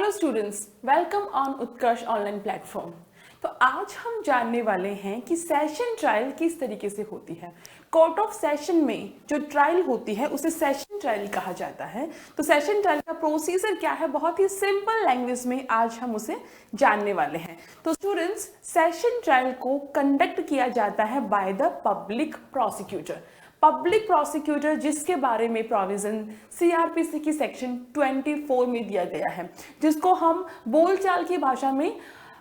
Hello students, welcome on Utkarsh online platform. तो आज हम जानने वाले हैं कि सेशन ट्रायल किस तरीके से होती है। कोर्ट ऑफ सेशन में जो ट्रायल होती है उसे सेशन ट्रायल कहा जाता है। तो सेशन ट्रायल का प्रोसीजर क्या है, बहुत ही सिंपल लैंग्वेज में आज हम उसे जानने वाले हैं। तो स्टूडेंट्स, सेशन ट्रायल को कंडक्ट किया जाता है by the public prosecutor. Public prosecutor जिसके बारे में प्रोविजन सीआरपीसी की सेक्शन 24 में दिया गया है, जिसको हम बोलचाल की भाषा में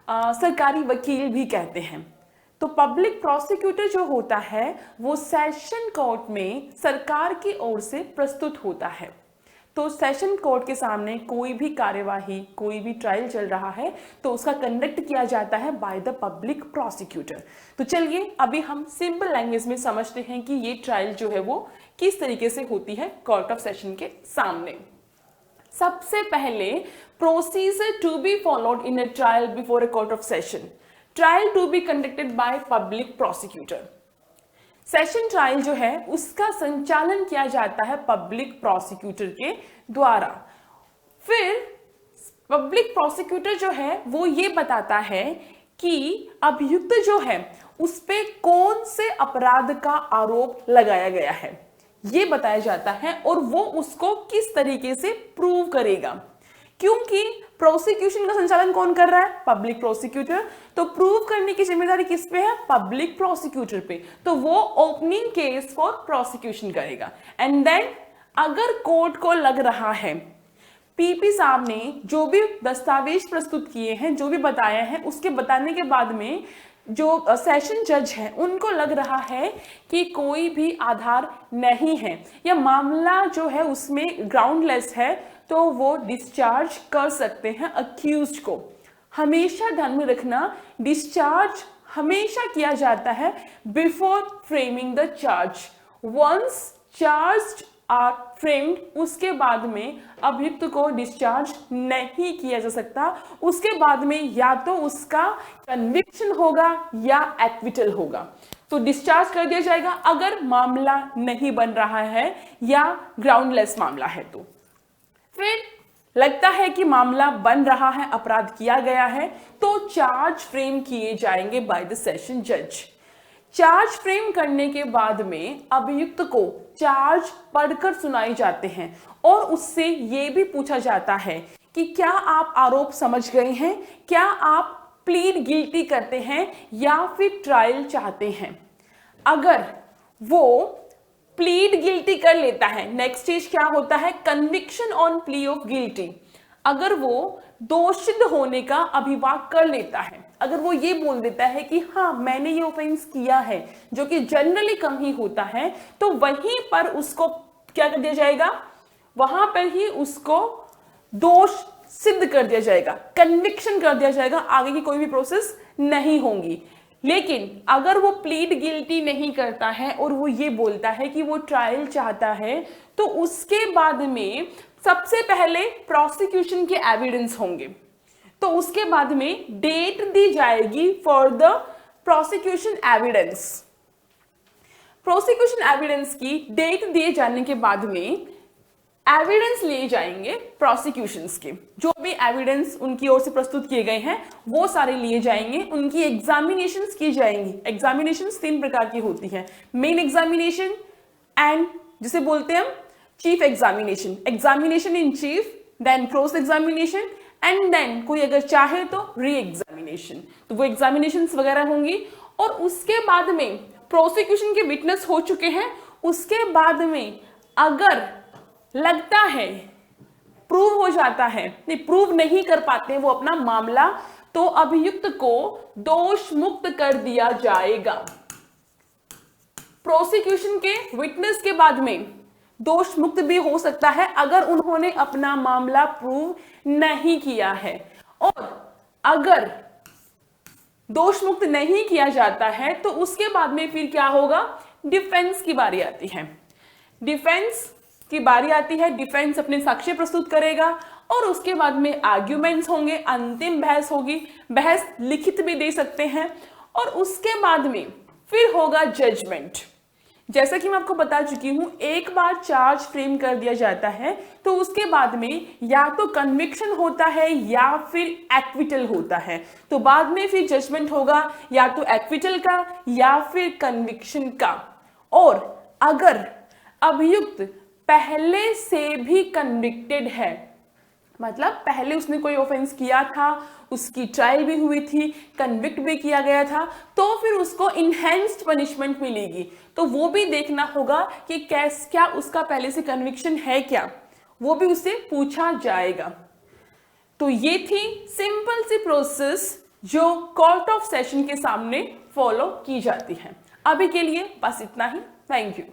सरकारी वकील भी कहते हैं। तो पब्लिक प्रोसिक्यूटर जो होता है वो सेशन कोर्ट में सरकार की ओर से प्रस्तुत होता है। तो सेशन कोर्ट के सामने कोई भी कार्यवाही, कोई भी ट्रायल चल रहा है तो उसका कंडक्ट किया जाता है बाय द पब्लिक प्रोसिक्यूटर। तो चलिए अभी हम सिंपल लैंग्वेज में समझते हैं कि ये ट्रायल जो है वो किस तरीके से होती है कोर्ट ऑफ सेशन के सामने। सबसे पहले procedure to be followed in a trial before a court of session, trial to be conducted by public prosecutor. Session trial जो है उसका संचालन किया जाता है पब्लिक प्रोसिक्यूटर के द्वारा। फिर पब्लिक प्रोसिक्यूटर जो है वो ये बताता है कि अभियुक्त जो है उस पे कौन से अपराध का आरोप लगाया गया है, ये बताया जाता है और वो उसको किस तरीके से प्रूव करेगा। क्योंकि प्रोसिक्यूशन का संचालन कौन कर रहा है? Public prosecutor. तो प्रूव करने की जिम्मेदारी किस पे है? पब्लिक प्रोसिक्यूटर पे। तो वो ओपनिंग केस फॉर प्रोसिक्यूशन करेगा। एंड देन अगर कोर्ट को लग रहा है, पीपी साहब ने जो भी दस्तावेज प्रस्तुत किए हैं, जो भी बताया है, उसके बताने के बाद में जो सेशन जज है उनको लग रहा है कि कोई भी आधार नहीं है या मामला जो है उसमें ग्राउंडलेस है, तो वो डिस्चार्ज कर सकते हैं अक्यूज्ड को। हमेशा ध्यान में रखना, डिस्चार्ज हमेशा किया जाता है before framing the charge. Once charged are framed, उसके बाद में अभियुक्त को डिस्चार्ज नहीं किया जा सकता। उसके बाद में या तो उसका कन्विक्शन होगा या एक्विटल होगा। तो डिस्चार्ज कर दिया जाएगा अगर मामला नहीं बन रहा है या ग्राउंडलेस मामला है। तो फिर लगता है कि मामला बन रहा है, अपराध किया गया है, तो चार्ज फ्रेम किए जाएंगे बाय द सेशन जज। चार्ज फ्रेम करने के बाद में अभियुक्त को चार्ज पढ़कर सुनाए जाते हैं और उससे ये भी पूछा जाता है कि क्या आप आरोप समझ गए हैं, क्या आप प्लीड गिल्टी करते हैं या फिर ट्रायल चाहते हैं। अगर वो प्लीड गिल्टी कर लेता है, नेक्स्ट स्टेज क्या होता है? Conviction on plea of guilty. अगर वो दोषित होने का अभिवाद कर लेता है, अगर वो ये बोल देता है कि हाँ मैंने ये ऑफेंस किया है, जो कि जनरली कम ही होता है, तो वहीं पर उसको क्या कर दिया जाएगा? वहां पर ही उसको दोष सिद्ध कर दिया जाएगा, कन्विक्शन कर दिया जाएगा, आगे की कोई भी प्रोसेस नहीं होगी। लेकिन अगर वो प्लीड गिल्टी नहीं करता है और वो ये बोलता है कि वो ट्रायल चाहता है, तो उसके बाद में सबसे पहले प्रोसिक्यूशन के एविडेंस होंगे। तो उसके बाद में डेट दी जाएगी for the prosecution evidence. Prosecution evidence की डेट दिए जाने के बाद में एविडेंस लिए जाएंगे प्रोसिक्यूशंस के। जो भी एविडेंस उनकी ओर से प्रस्तुत किए गए हैं वो सारे लिए जाएंगे, उनकी एग्जामिनेशंस की जाएंगी। एग्जामिनेशंस 3 प्रकार की होती है, मेन एग्जामिनेशन एंड जिसे बोलते हैं हम chief examination, examination in chief, then cross examination and then कोई अगर चाहे तो री एग्जामिनेशन। तो वो एग्जामिनेशंस वगैरह होंगी। और उसके बाद में प्रोसिक्यूशन के विटनेस हो चुके हैं, उसके बाद में अगर लगता है, प्रूव हो जाता है, नहीं प्रूव नहीं कर पाते हैं वो अपना मामला, तो अभियुक्त को दोष मुक्त कर दिया जाएगा। प्रोसिक्यूशन के विटनेस के बाद में दोष मुक्त भी हो सकता है अगर उन्होंने अपना मामला प्रूव नहीं किया है। और अगर दोष मुक्त नहीं किया जाता है तो उसके बाद में फिर क्या होगा? डिफेंस की बारी आती है। डिफेंस की बारी आती है, डिफेंस अपने साक्ष्य प्रस्तुत करेगा और उसके बाद में आर्ग्यूमेंट्स होंगे, अंतिम बहस होगी, बहस लिखित भी दे सकते हैं। और उसके बाद में फिर होगा जजमेंट। जैसा कि मैं आपको बता चुकी हूं, एक बार चार्ज फ्रेम कर दिया जाता है तो उसके बाद में या तो कन्विक्शन होता है या फिर एक्विटल होता है। तो बाद में फिर जजमेंट होगा या तो एक्विटल का या फिर कन्विक्शन का। और अगर अभियुक्त पहले से भी कन्विक्टेड है, मतलब पहले उसने कोई ऑफेंस किया था, उसकी ट्रायल भी हुई थी, कन्विक्ट भी किया गया था, तो फिर उसको इनहेंस्ड पनिशमेंट मिलेगी। तो वो भी देखना होगा कि क्या उसका पहले से कन्विक्शन है क्या, वो भी उससे पूछा जाएगा। तो ये थी सिंपल सी प्रोसेस जो कोर्ट ऑफ सेशन के सामने फॉलो की जाती है। अभी के लिए बस इतना ही। Thank you.